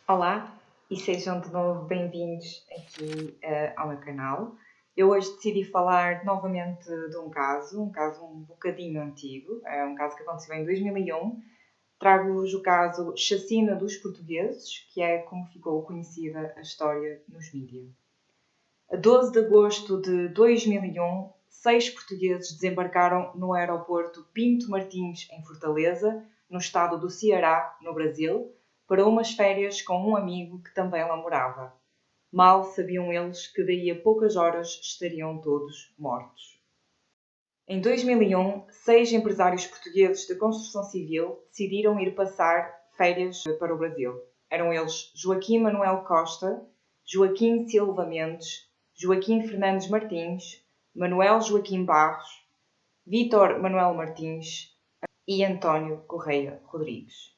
Olá e sejam de novo bem-vindos aqui ao meu canal. Eu hoje decidi falar novamente de um caso um bocadinho antigo, é um caso que aconteceu em 2001. Trago-vos o caso Chacina dos Portugueses, que é como ficou conhecida a história nos mídias. A 12 de agosto de 2001, 6 portugueses desembarcaram no aeroporto Pinto Martins, em Fortaleza, no estado do Ceará, no Brasil, para umas férias com um amigo que também lá morava. Mal sabiam eles que daí a poucas horas estariam todos mortos. Em 2001, 6 empresários portugueses de construção civil decidiram ir passar férias para o Brasil. Eram eles Joaquim Manuel Costa, Joaquim Silva Mendes, Joaquim Fernandes Martins, Manuel Joaquim Barros, Vítor Manuel Martins e António Correia Rodrigues.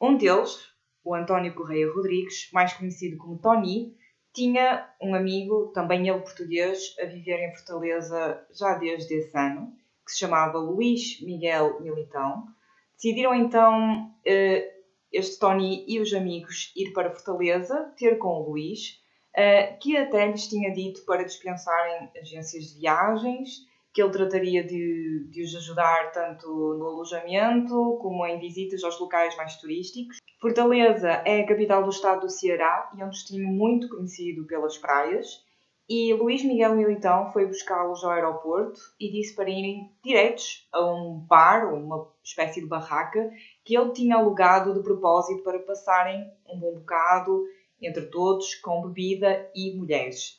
Um deles, o António Correia Rodrigues, mais conhecido como Tony, tinha um amigo, também ele português, a viver em Fortaleza já desde esse ano, que se chamava Luís Miguel Militão. Decidiram então este Tony e os amigos ir para Fortaleza, ter com o Luís, que até lhes tinha dito para dispensarem agências de viagens, que ele trataria de os ajudar tanto no alojamento como em visitas aos locais mais turísticos. Fortaleza é a capital do estado do Ceará e é um destino muito conhecido pelas praias. E Luís Miguel Militão foi buscá-los ao aeroporto e disse para irem diretos a um bar, ou uma espécie de barraca, que ele tinha alugado de propósito para passarem um bom bocado entre todos, com bebida e mulheres.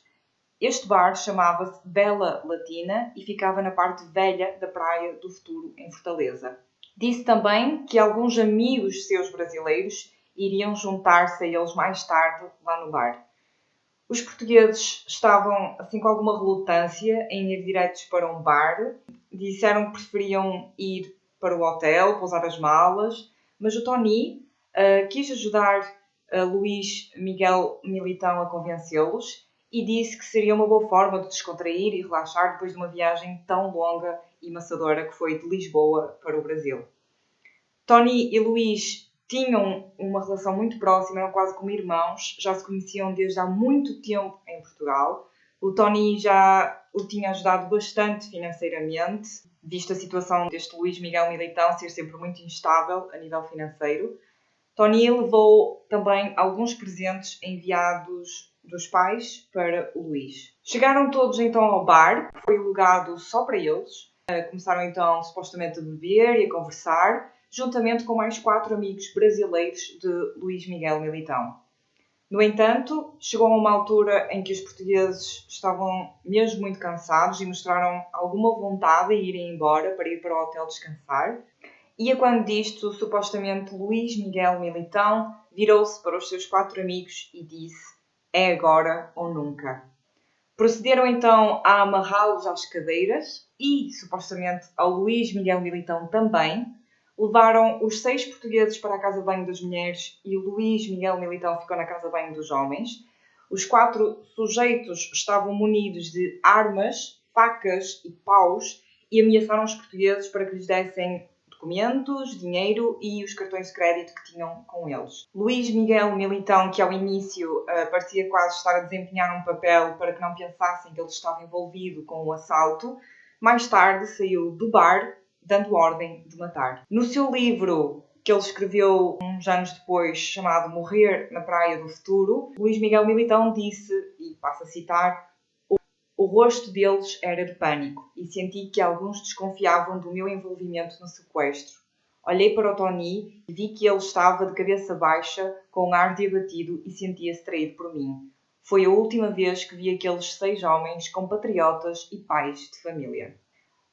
Este bar chamava-se Bela Latina e ficava na parte velha da Praia do Futuro, em Fortaleza. Disse também que alguns amigos seus brasileiros iriam juntar-se a eles mais tarde lá no bar. Os portugueses estavam assim com alguma relutância em ir diretos para um bar. Disseram que preferiam ir para o hotel, pousar as malas, mas o Tony quis ajudar Luís Miguel Militão a convencê-los e disse que seria uma boa forma de descontrair e relaxar depois de uma viagem tão longa e maçadora que foi de Lisboa para o Brasil. Tony e Luís tinham uma relação muito próxima, eram quase como irmãos, já se conheciam desde há muito tempo em Portugal. O Tony já o tinha ajudado bastante financeiramente, visto a situação deste Luís Miguel Militão ser sempre muito instável a nível financeiro. Tony levou também alguns presentes enviados dos pais para o Luís. Chegaram todos então ao bar, que foi alugado só para eles. Começaram então supostamente a beber e a conversar, juntamente com mais 4 amigos brasileiros de Luís Miguel Militão. No entanto, chegou a uma altura em que os portugueses estavam mesmo muito cansados e mostraram alguma vontade em irem embora para ir para o hotel descansar. E a quando disto, supostamente Luís Miguel Militão virou-se para os seus 4 amigos e disse: "É agora ou nunca." Procederam então a amarrá-los às cadeiras e, supostamente, ao Luís Miguel Militão também. Levaram os 6 portugueses para a casa de banho das mulheres e o Luís Miguel Militão ficou na casa de banho dos homens. Os 4 sujeitos estavam munidos de armas, facas e paus e ameaçaram os portugueses para que lhes dessem documentos, dinheiro e os cartões de crédito que tinham com eles. Luís Miguel Militão, que ao início parecia quase estar a desempenhar um papel para que não pensassem que ele estava envolvido com o assalto, mais tarde saiu do bar dando ordem de matar. No seu livro, que ele escreveu uns anos depois, chamado Morrer na Praia do Futuro, Luís Miguel Militão disse, e passo a citar: "O rosto deles era de pânico e senti que alguns desconfiavam do meu envolvimento no sequestro. Olhei para o Tony e vi que ele estava de cabeça baixa, com um ar de abatido e sentia-se traído por mim. Foi a última vez que vi aqueles 6 homens compatriotas e pais de família."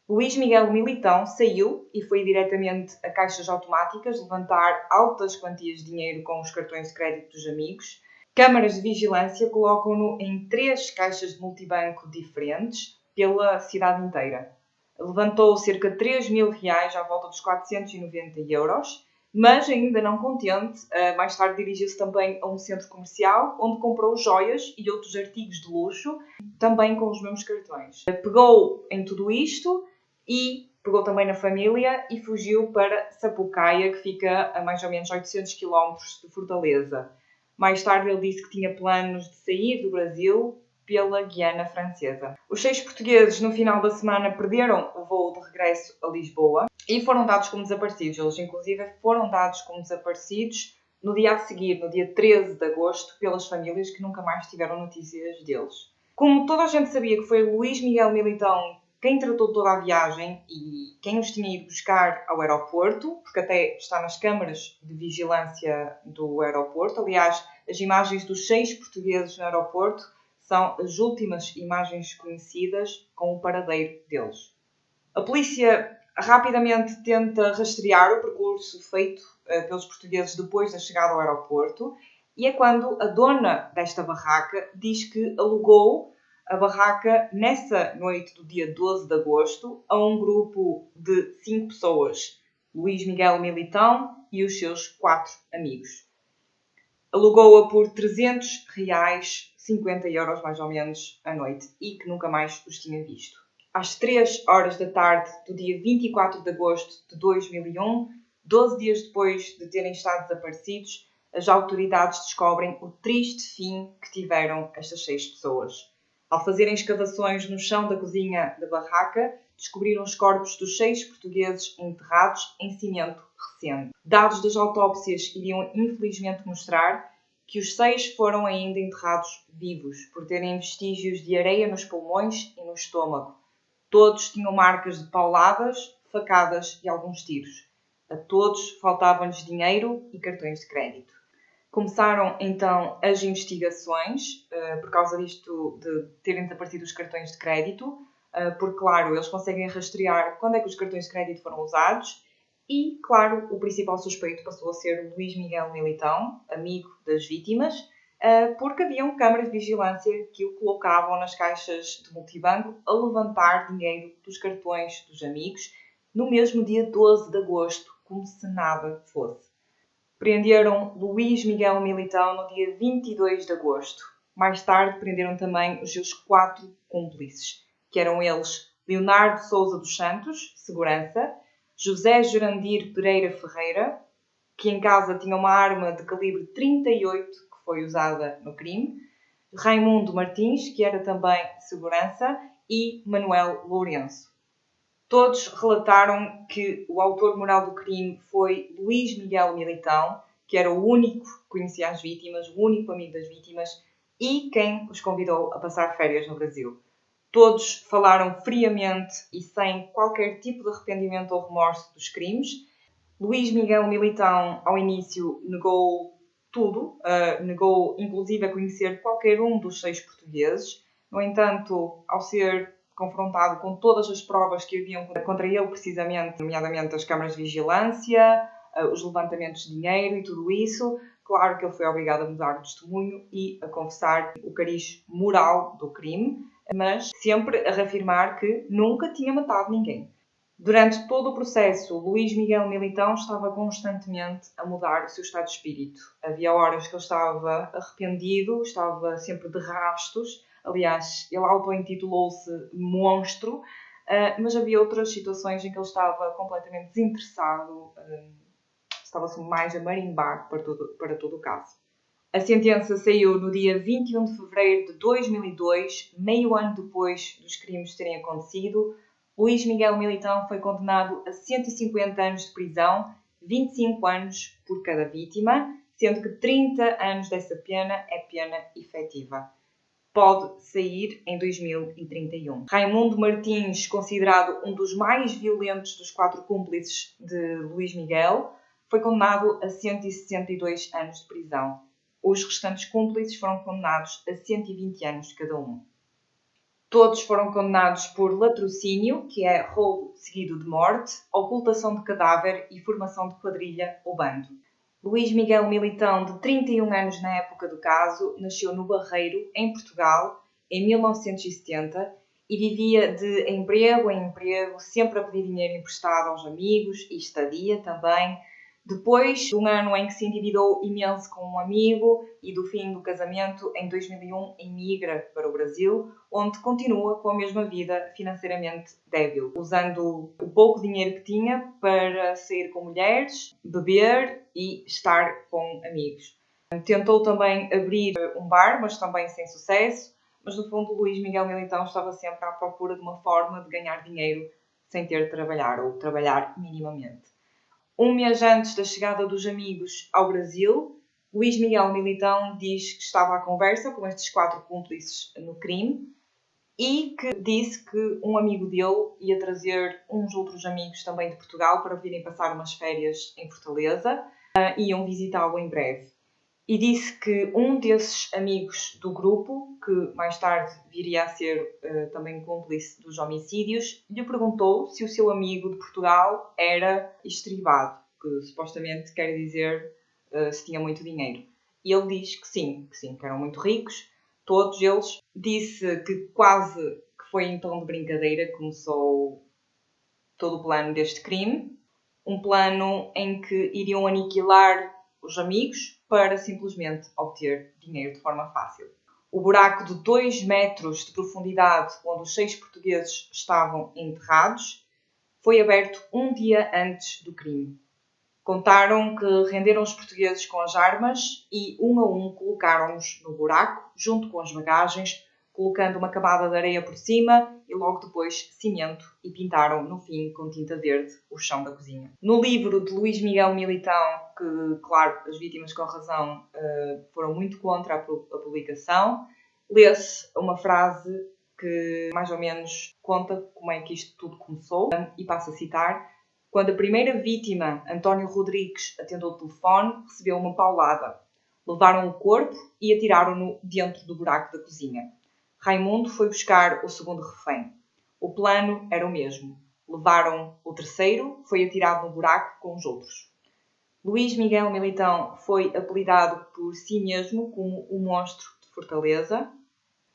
Luís Miguel Militão saiu e foi diretamente a caixas automáticas levantar altas quantias de dinheiro com os cartões de crédito dos amigos. Câmaras de vigilância colocam-no em 3 caixas de multibanco diferentes pela cidade inteira. Levantou cerca de 3.000 reais, à volta dos 490 euros, mas ainda não contente, mais tarde dirigiu-se também a um centro comercial onde comprou joias e outros artigos de luxo, também com os mesmos cartões. Pegou em tudo isto e pegou também na família e fugiu para Sapucaia, que fica a mais ou menos 800 km de Fortaleza. Mais tarde ele disse que tinha planos de sair do Brasil pela Guiana Francesa. Os 6 portugueses no final da semana perderam o voo de regresso a Lisboa e foram dados como desaparecidos. Eles inclusive foram dados como desaparecidos no dia a seguir, no dia 13 de agosto, pelas famílias que nunca mais tiveram notícias deles. Como toda a gente sabia que foi Luís Miguel Militão quem tratou toda a viagem e quem os tinha ido buscar ao aeroporto, porque até está nas câmaras de vigilância do aeroporto. Aliás, as imagens dos 6 portugueses no aeroporto são as últimas imagens conhecidas com o paradeiro deles. A polícia rapidamente tenta rastrear o percurso feito pelos portugueses depois da chegada ao aeroporto e é quando a dona desta barraca diz que alugou a barraca nessa noite do dia 12 de agosto a um grupo de 5 pessoas, Luís Miguel Militão e os seus 4 amigos. Alugou-a por R$300, 50 euros mais ou menos, a noite e que nunca mais os tinha visto. Às 3 horas da tarde do dia 24 de agosto de 2001, 12 dias depois de terem estado desaparecidos, as autoridades descobrem o triste fim que tiveram estas 6 pessoas. Ao fazerem escavações no chão da cozinha da barraca, descobriram os corpos dos 6 portugueses enterrados em cimento recente. Dados das autópsias iriam infelizmente mostrar que os 6 foram ainda enterrados vivos, por terem vestígios de areia nos pulmões e no estômago. Todos tinham marcas de pauladas, facadas e alguns tiros. A todos faltavam-lhes dinheiro e cartões de crédito. Começaram então as investigações, por causa disto de terem desaparecido os cartões de crédito, porque, claro, eles conseguem rastrear quando é que os cartões de crédito foram usados e, claro, o principal suspeito passou a ser o Luís Miguel Militão, amigo das vítimas, porque haviam câmaras de vigilância que o colocavam nas caixas de multibanco a levantar dinheiro dos cartões dos amigos no mesmo dia 12 de agosto, como se nada fosse. Prenderam Luís Miguel Militão no dia 22 de agosto. Mais tarde prenderam também os seus 4 cúmplices, que eram eles Leonardo Sousa dos Santos, segurança, José Jurandir Pereira Ferreira, que em casa tinha uma arma de calibre 38 que foi usada no crime, Raimundo Martins, que era também segurança, e Manuel Lourenço. Todos relataram que o autor moral do crime foi Luís Miguel Militão, que era o único que conhecia as vítimas, o único amigo das vítimas e quem os convidou a passar férias no Brasil. Todos falaram friamente e sem qualquer tipo de arrependimento ou remorso dos crimes. Luís Miguel Militão, ao início, negou tudo, negou inclusive a conhecer qualquer um dos 6 portugueses. No entanto, ao ser confrontado com todas as provas que haviam contra ele, precisamente, nomeadamente as câmaras de vigilância, os levantamentos de dinheiro e tudo isso, claro que ele foi obrigado a mudar o testemunho e a confessar o cariz moral do crime, mas sempre a reafirmar que nunca tinha matado ninguém. Durante todo o processo, Luís Miguel Militão estava constantemente a mudar o seu estado de espírito. Havia horas que ele estava arrependido, estava sempre de rastos. Aliás, ele auto-intitulou-se Monstro, mas havia outras situações em que ele estava completamente desinteressado, estava-se mais a marimbar para todo o caso. A sentença saiu no dia 21 de fevereiro de 2002, meio ano depois dos crimes terem acontecido. Luís Miguel Militão foi condenado a 150 anos de prisão, 25 anos por cada vítima, sendo que 30 anos dessa pena é pena efetiva. Pode sair em 2031. Raimundo Martins, considerado um dos mais violentos dos 4 cúmplices de Luís Miguel, foi condenado a 162 anos de prisão. Os restantes cúmplices foram condenados a 120 anos cada um. Todos foram condenados por latrocínio, que é roubo seguido de morte, ocultação de cadáver e formação de quadrilha ou bando. Luís Miguel Militão, de 31 anos na época do caso, nasceu no Barreiro, em Portugal, em 1970 e vivia de emprego em emprego, sempre a pedir dinheiro emprestado aos amigos e estadia também. Depois de um ano em que se endividou imenso com um amigo e do fim do casamento, em 2001 emigra para o Brasil, onde continua com a mesma vida financeiramente débil, usando o pouco dinheiro que tinha para sair com mulheres, beber e estar com amigos. Tentou também abrir um bar, mas também sem sucesso. Mas no fundo, Luís Miguel Militão estava sempre à procura de uma forma de ganhar dinheiro sem ter de trabalhar ou trabalhar minimamente. Um mês antes da chegada dos amigos ao Brasil, Luís Miguel Militão diz que estava à conversa com estes 4 cúmplices no crime e que disse que um amigo dele ia trazer uns outros amigos também de Portugal para virem passar umas férias em Fortaleza e iam visitá-lo em breve. E disse que um desses amigos do grupo, que mais tarde viria a ser também cúmplice dos homicídios, lhe perguntou se o seu amigo de Portugal era estribado, que supostamente quer dizer se tinha muito dinheiro. E ele diz que sim, que eram muito ricos, todos eles. Disse que quase que foi em tom de brincadeira que começou todo o plano deste crime. Um plano em que iriam aniquilar os amigos para simplesmente obter dinheiro de forma fácil. O buraco de 2 metros de profundidade, onde os 6 portugueses estavam enterrados, foi aberto um dia antes do crime. Contaram que renderam os portugueses com as armas e, um a um, colocaram-nos no buraco, junto com as bagagens, colocando uma camada de areia por cima e logo depois cimento e pintaram, no fim, com tinta verde, o chão da cozinha. No livro de Luís Miguel Militão, que, claro, as vítimas com razão foram muito contra a publicação, lê-se uma frase que mais ou menos conta como é que isto tudo começou e passo a citar: quando a primeira vítima, António Rodrigues, atendeu o telefone, recebeu uma paulada. Levaram o corpo e atiraram-no dentro do buraco da cozinha. Raimundo foi buscar o segundo refém. O plano era o mesmo. Levaram o terceiro, foi atirado no buraco com os outros. Luís Miguel Militão foi apelidado por si mesmo como o Monstro de Fortaleza.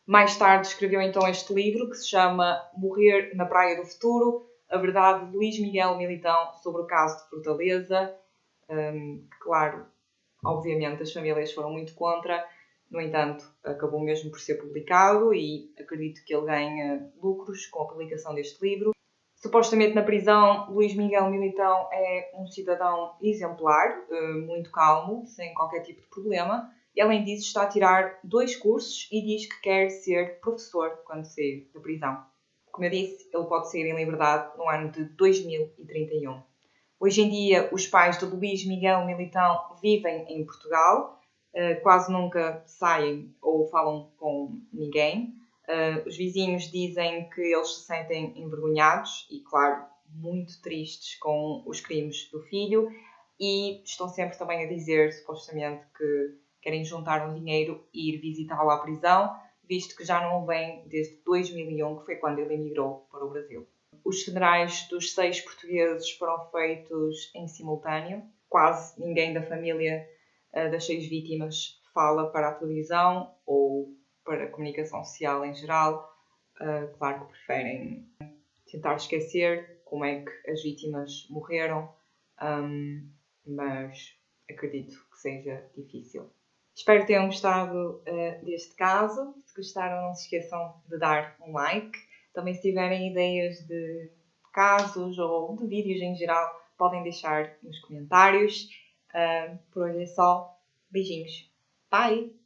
Mais tarde escreveu então este livro que se chama Morrer na Praia do Futuro, a verdade de Luís Miguel Militão sobre o caso de Fortaleza. Claro, obviamente as famílias foram muito contra, no entanto, acabou mesmo por ser publicado e acredito que ele ganha lucros com a publicação deste livro. Supostamente na prisão, Luís Miguel Militão é um cidadão exemplar, muito calmo, sem qualquer tipo de problema. E, além disso, está a tirar 2 cursos e diz que quer ser professor quando sair da prisão. Como eu disse, ele pode sair em liberdade no ano de 2031. Hoje em dia, os pais de Luís Miguel Militão vivem em Portugal, quase nunca saem ou falam com ninguém. Os vizinhos dizem que eles se sentem envergonhados e, claro, muito tristes com os crimes do filho e estão sempre também a dizer, supostamente, que querem juntar um dinheiro e ir visitá-lo à prisão, visto que já não o vem desde 2001, que foi quando ele emigrou para o Brasil. Os funerais dos 6 portugueses foram feitos em simultâneo. Quase ninguém da família das 6 vítimas fala para a televisão ou para a comunicação social em geral. Claro que preferem tentar esquecer como é que as vítimas morreram, mas acredito que seja difícil. Espero que tenham gostado deste caso. Se gostaram, não se esqueçam de dar um like. Também, se tiverem ideias de casos ou de vídeos em geral, podem deixar nos comentários. Por hoje é só. Beijinhos. Bye!